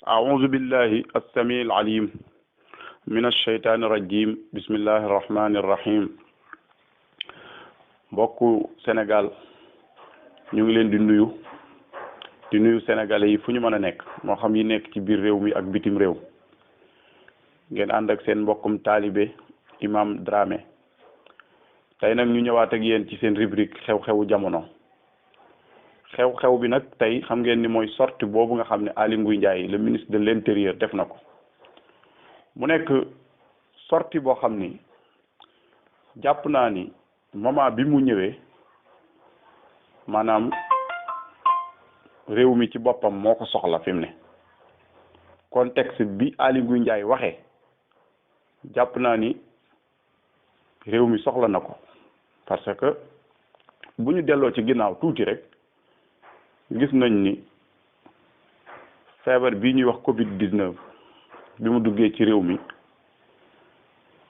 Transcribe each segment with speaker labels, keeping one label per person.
Speaker 1: أعوذ بالله السميع العليم من الشيطان الرجيم بسم الله الرحمن الرحيم mbokku Sénégal ñu ngi leen di nuyu sénégalais yi fu ñu mën a nekk moo xam yi nekk ci biir réew mi ak bitim réew ngeen ànd ak seen mbokkum taalibe Imam Dramé tey nag ñu ñëwaat ak yéen ci seen rubrique xew-xewu jamono xew-xew bi nag tey xam ngeen ni mooy sortie boobu nga xam ne Aly Ngouille Ndiaye le ministre de l'intérieur def na ko mu nekk sortie boo xam ni jàpp naa ni moment bi mu ñëwee maanaam réew mi ci boppam moo ko soxla fi mu ne contexte bi Aly Ngouille Ndiaye waxee jàpp naa ni réew mi soxla na ko parce que bu ñu delloo ci ginnaaw tuuti rek gis nañ ni feebar bii ñuy wax Covid-19 bi mu duggee ci réew mi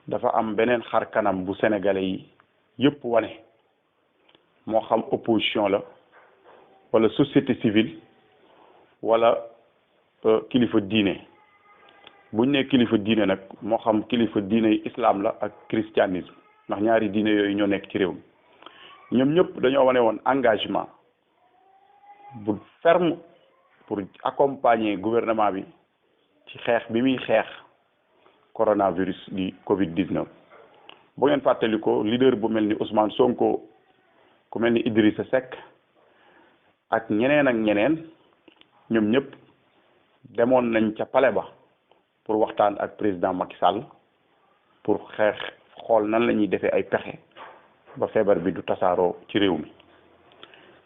Speaker 1: dafa am beneen xar kanam bu sénégalais yi yëpp wane moo xam opposition la wala société civile wala kilifa diine buñ ne kilifa diine nag moo xam kilifa diine yi islam la ak christianisme ndax ñaari diine yooyu ñoo nekk ci réew mi ñoom ñëpp dañoo wane woon engagement bu ferme pour accompagner gouvernement bi ci xeex bi muy xeex coronavirus di Covid-19 bu ngeen fàttali ko leader bu mel ni Ousmane Sonko ku mel ni Idrissa Seck ak ñeneen ñoom ñëpp demoon nañ ca palais ba pour waxtaan ak président Macky Sall pour xeex xool nan la ñuy defee ay pexe ba feebar bi du tasaaroo ci réew mi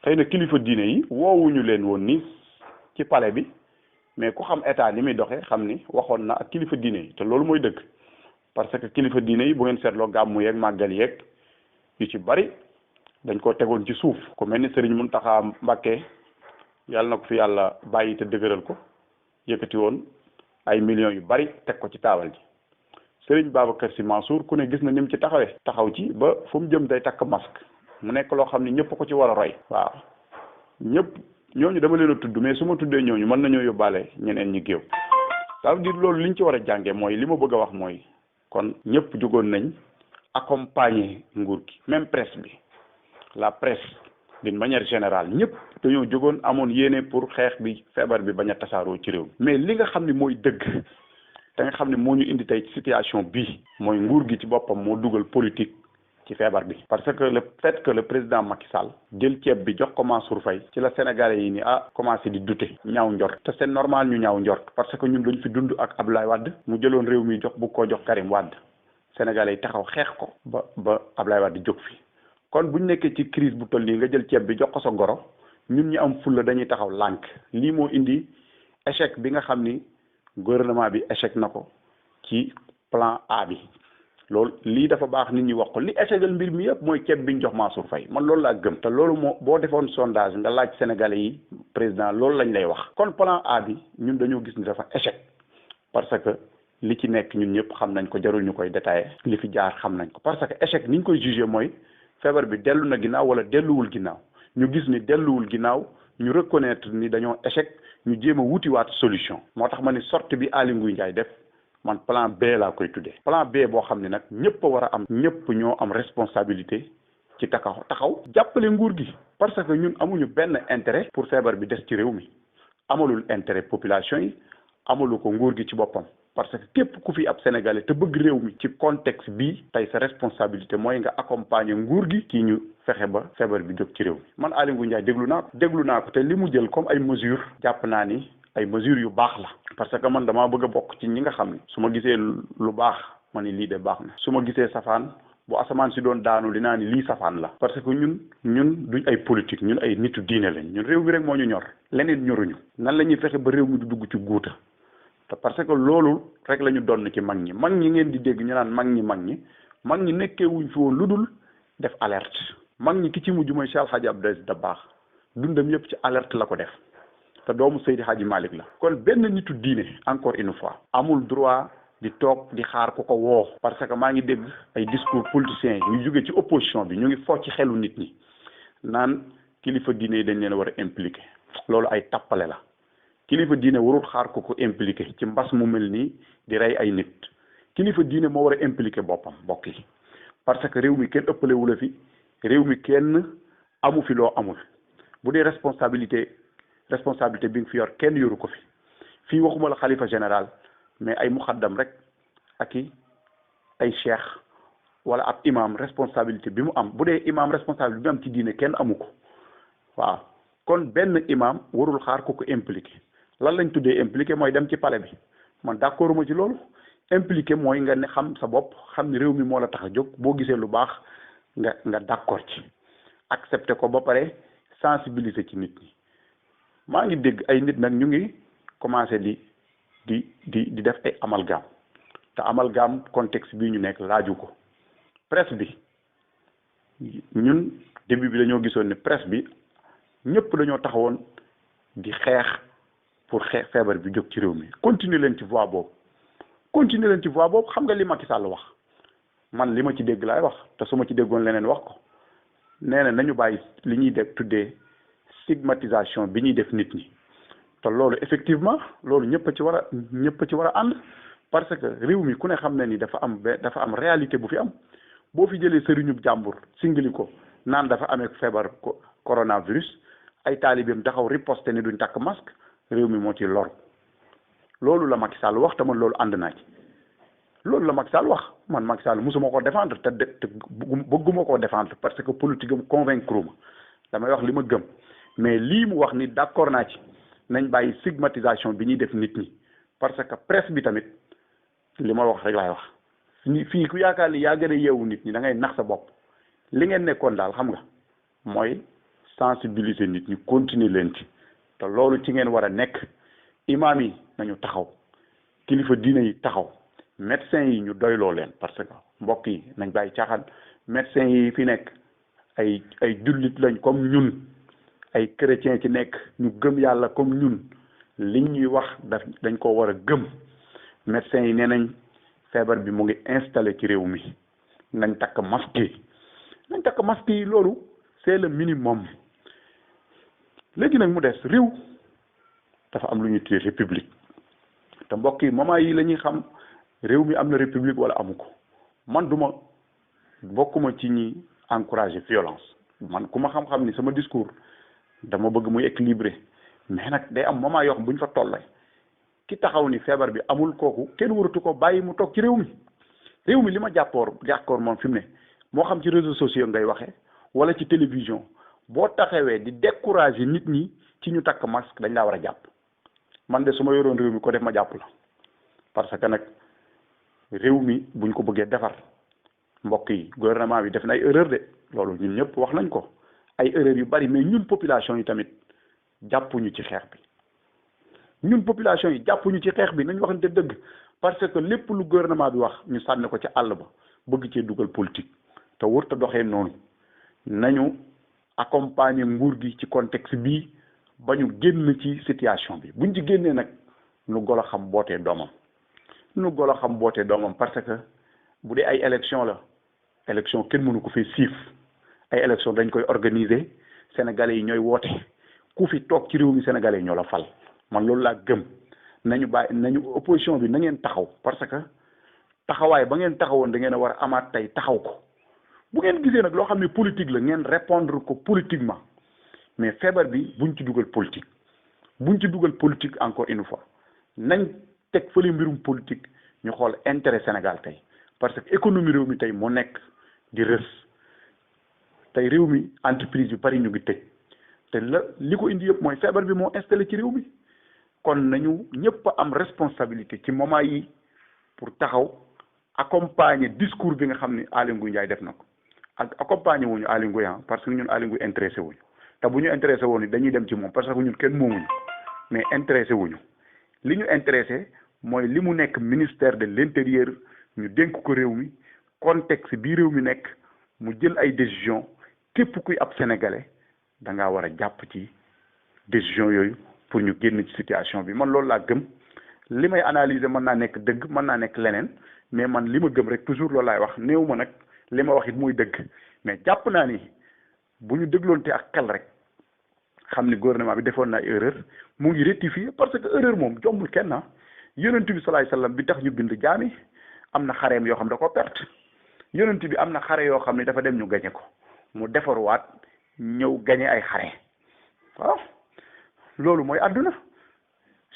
Speaker 1: xëy na kilifa diine yi woowuñu leen woon ni ci palais bi mais ku xam état ni muy doxee xam ni waxoon na ak kilifa diine yi te loolu mooy dëgg parce que kilifa diine yi bu ngeen seetloo gàmmu yeeg màggal yeeg yu ci bari dañ ko tegoon ci suuf ku mel ni Serigne Mountakha Mbacké yàlla na ko fi yàlla bàyyi te dëgëral ko yëkkati woon ay millions yu bari teg ko ci taabal ji Serigne Babacar Sy Mansour ku ne gis na ni mu ci taxaw ci ba fu mu jëm day takk masque mu nekk loo xam ni ñëpp ko ci war a roy waaw ñëpp ñooñu dama leen a tudd mais su ma tuddee ñooñu mën nañoo yóbbaale ñeneen ñi géew ça veut dire loolu liñ ci war a jàngee mooy li ma bëgg a wax mooy kon ñëpp jógoon nañ accompagner nguur gi même presse bi la presse d'une manière générale ñëpp dañoo jógoon amoon yéene pour xeex bi feebar bi bañ a tasaaroo ci réew mi mais li nga xam ne mooy dëgg te nga xam ne moo ñu indi tey ci situation bii mooy nguur gi ci boppam moo dugal politique ci feebar bi parce que le fait que le président Macky Sall jël ceeb bi jox ko Mansour Faye ci la sénégalais yi ni commencé di douter ñaaw njort te c'est normal ñu ñaaw njort parce que ñun dañ fi dund ak Abdoulaye Wade mu jëloon réew mi bu ko jox Karim Wade sénégalais yi taxaw xeex ko ba Abdoulaye Wade jóg fi kon buñ nekkee ci crise bu toll nii nga jël ceeb bi jox ko sa goro ñun ñi am fulla dañuy taxaw lànk lii moo indi échec bi nga xam ni gouvernement bi échec na ko ci plan A bi loolu lii dafa baax nit ñi wax ko li échecal mbir mi yëpp mooy ceeb bi ñu jox Mansour Faye man loolu laa gëm te loolu moo boo defoon sondage nga laaj sénégalais yi président loolu lañ lay wax kon plan A bi ñun dañoo gis ni dafa échec parce que li ci nekk ñun ñëpp xam nañ ko jarul ñu koy détaillé li fi jaar xam nañ ko parce que échec ni ñu koy jugé mooy feebar bi dellu na ginnaaw wala delluwul ginnaaw ñu gis ni delluwul ginnaaw ñu reconnaître ni dañoo échec ñu jéem a wutiwaat solution moo tax ma ni sortie bi Aly Ngouille Ndiaye def man plan B laa koy tuddee plan B boo xam ne nag ñëpp a war a am ñëpp ñoo am responsabilité ci taxaw jàppale nguur gi parce que ñun amuñu benn intérêt pour feebar bi des ci réew mi amalul intérêt population yi amalu ko nguur gi ci boppam parce que képp ku fi ab sénégalais te bëgg réew mi ci contexte bii tey sa responsabilité mooy nga accompagner nguur gi ci ñu fexe ba feebar bi jóg ci réew mi man Aly Ngouille Ndiaye déglu naa ko te li mu jël comme ay mesures jàpp naa ni ay mesures yu baax la parce que man damaa bëgg a bokk ci ñi nga xam ne su ma gisee lu baax ma ni lii de baax na su ma gisee safaan bu asamaan si doon daanu dinaa ni lii safaan la parce que ñun duñ ay politique ñun ay nitu diine lañ ñun réew mi rek moo ñu ñor leneen ñoruñu nan la ñuy fexe ba réew mi du dugg ci guuta te parce que loolu rek la ñu doon ci mag ñi ngeen di dégg ñu naan mag ñi nekkee wuñ fi woon lu dul def alerte mag ñi ki ci mujj mooy Cheikh El Hadji Abdou Aziz Dabakh dundam yëpp ci alerte la ko def te doomu Seydi Hadji Malick la kon benn nitu diine encore une fois amul droit di toog di xaar ku ko woo. parce que maa ngi dégg ay discours politiciens ñu jóge ci opposition bi ñu ngi fo ci xelu nit ñi naan kilifa diine yi dañ leen war a impliqué loolu ay tappale la kilifa diine warul xaar ku ko impliqué ci mbas mu mel nii di rey ay nit kilifa diine moo war a impliqué boppam mbokk yi parce que réew mi kenn ëppale wu la fi réew mi kenn amu fi loo amul bu dee responsabilité bi nga fi yor kenn yoru ko fi fii waxuma la xalifa général mais ay muxaddam rek ak i ay cheikh wala ab imam responsabilité bi mu am bu dee imam responsabilité bi mu am ci diine kenn amu ko waaw kon benn imam warul xaar ku ko impliqué lan lañ tuddee impliqué mooy dem ci palais bi man d'accord ma ci loolu impliqué mooy nga ne xam sa bopp xam ne réew mi moo la tax a jóg boo gisee lu baax nga d'accord ci accepté ko ba pare sensibiliser ci nit ñi maa ngi dégg ay nit nag ñu ngi commencé di def ay amalgame te amalgame contexte bii ñu nekk laaju ko presse bi ñun début bi dañoo gisoon ne presse bi ñëpp dañoo taxawoon di xeex pour xeex feebar bi jóg ci réew mi continuer leen ci voie boobu xam nga li Macky Sall wax man li ma ci dégg laay wax te su ma ci déggoon leneen wax ko nee na nañu bàyyi li ñuy def tuddee stigmatisation bi ñuy def nit ñi te loolu effectivement loolu ñëpp a ci war a ànd parce que réew mi ku ne xam ne ni dafa am réalité bu fi am boo fi jëlee sëriñub jàmbur singali ko naan dafa amee feebar coronavirus ay taalibeem taxaw riposte ni duñ takk masque réew mi moo ci lor loolu la Macky Sall wax te man loolu ànd naa ci loolu la Macky Sall wax man Macky Sall musuma ko défendre te bëgguma koo défendre parce que politique am convaincre ma damay wax li ma gëm mais lii mu wax ni d'accord naa ci nañ bàyyi stigmatisation bi ñuy def nit ñi parce que presse bi tamit li ma wax rek laay wax fii ku yaakaar ni yaa gën a yeewu nit ñi da ngay nax sa bopp li ngeen nekkoon daal xam nga mooy sensibiliser nit ñi continuer leen ci te loolu ci ngeen war a nekk imaam yi nañu taxaw kilifa diine yi taxaw médecins yi ñu doyloo leen parce que mbokk yi nañ bàyyi caaxaan médecins yi fi nekk ay jullit lañ comme ñun ay chrétien ci nekk ñu gëm yàlla comme ñun liñ ñuy wax dañ ko war a gëm médecins yi nee nañ feebar bi mu ngi installé ci réew mi nañ takk masque yi loolu c'est le minimum léegi nag mu des réew dafa am lu ñuy tuddee république te mbokk yi moment yi la ñuy xam réew mi am na république wala amu ko man bokkuma ci ñi encourager violence man ku ma xam-xam ni sama discours dama bëgg muy équilibré mais nag day am moment yoo xam bu ñu fa tollee ki taxaw ni feebar bi amul kooku kenn waratu ko bàyyi mu toog ci réew mi li ma jàppoor moom fi mu ne moo xam ci réseaux sociaux ngay waxee wala ci télévision boo taxawee di décourager nit ñi ci ñu takk masque dañ laa war a jàpp man de su ma yoroon réew mi ko def ma jàpp la parce que nag réew mi buñ ko bëggee defar mbokk yi gouvernement bi def na ay erreur de loolu ñun ñëpp wax nañ ko ay erreur yu bari mais ñun population yi tamit jàppuñu ci xeex bi nañ waxante dëgg parce que lépp lu gouvernement bi wax ñu sànni ko ci àll ba bëgg cee dugal politique te wër ta doxee noonu nañu accompagner nguur gi ci contexte bii ba ñu génn ci situation bi buñ ci génnee nag nu golo xam bootee doomam parce que bu dee ay élection kenn mënu ko fi siif ay élection dañ koy organiser sénégalais yi ñooy woote ku fi toog ci réew mi sénégalais yi ñoo la fal man loolu laa gëm nañu opposition bi na ngeen taxaw parce que taxawaay ba ngeen taxawoon da ngeen a war a amaat tey taxaw ko bu ngeen gisee nag loo xam ne politique la ngeen répondre ko politiquement mais feebar bi buñ ci dugal politique encore une fois nañ teg fële mbirum politique ñu xool intérêt Sénégal tey parce que économie réew mi tey moo nekk di rës tey réew mi entreprise yu bari ñu ngi tëj te li ko indi yëpp mooy feebar bi moo installé ci réew mi kon nañu ñëpp am responsabilité ci moment yi pour taxaw accompagner discours bi nga xam ni Aly Ngouille Ndiaye def na ko ak accompagner wuñu Aly Ngouille parce que ñun Aly Ngouille intéressé wuñu te bu ñu intéressé woon ni dañuy dem ci moom parce que ñun kenn moomuñu mais intéressé wuñu li ñu intéressé mooy li mu nekk ministère de l'intérieur ñu dénk ko réew mi contexte bii réew mi nekk mu jël ay décision képp kuy ab sénégalais da ngaa war a jàpp ci décision yooyu pour ñu génn ci situation bi man loolu laa gëm li may analyser mën naa nekk dëgg mën naa nekk leneen mais man li ma gëm rek toujours loolu laay wax néew ma nag li ma wax it muy dëgg mais jàpp naa ni bu ñu dégloonte ak xel rek xam ni gouvernement bi defoon na erreur mu ngi rectifier parce que erreur moom jombul kenn ah yonent bi salaay sallam bi tax ñu bind jaami am na xareem yoo xam da ko perte yonent bi am na xare yoo xam ne dafa dem ñu gañe ko mu defarwaat ñëw gañe ay xare waaw loolu mooy àdduna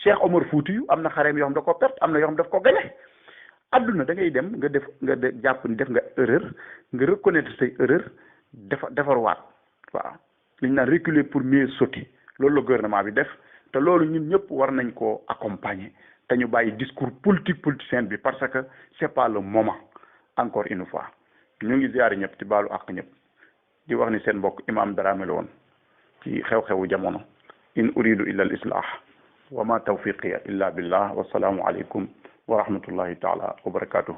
Speaker 1: Cheikh Omar Fouti yu am na xareem yoo xam da ko perte am na yoo xam daf ko gañe àdduna da ngay dem nga jàpp ni def nga erreur nga reconnaître say erreur defarwaat waaw li ñu naan reculer pour mieux sauter loolu la gouvernement bi def te loolu ñun ñëpp war nañ koo accompagner te ñu bàyyi discours politicien bi parce que c'est pas le moment encore une fois ñu ngi ziyaari ñëpp ci baalu àq ñëpp di wax ni seen mbokk imam Dramé la woon ci xew-xewu jamono in uridu illa al islah wa ma tawfiqiya illa billah wa salaamu aleykum wa rahmatullahi taala wa barakatuh.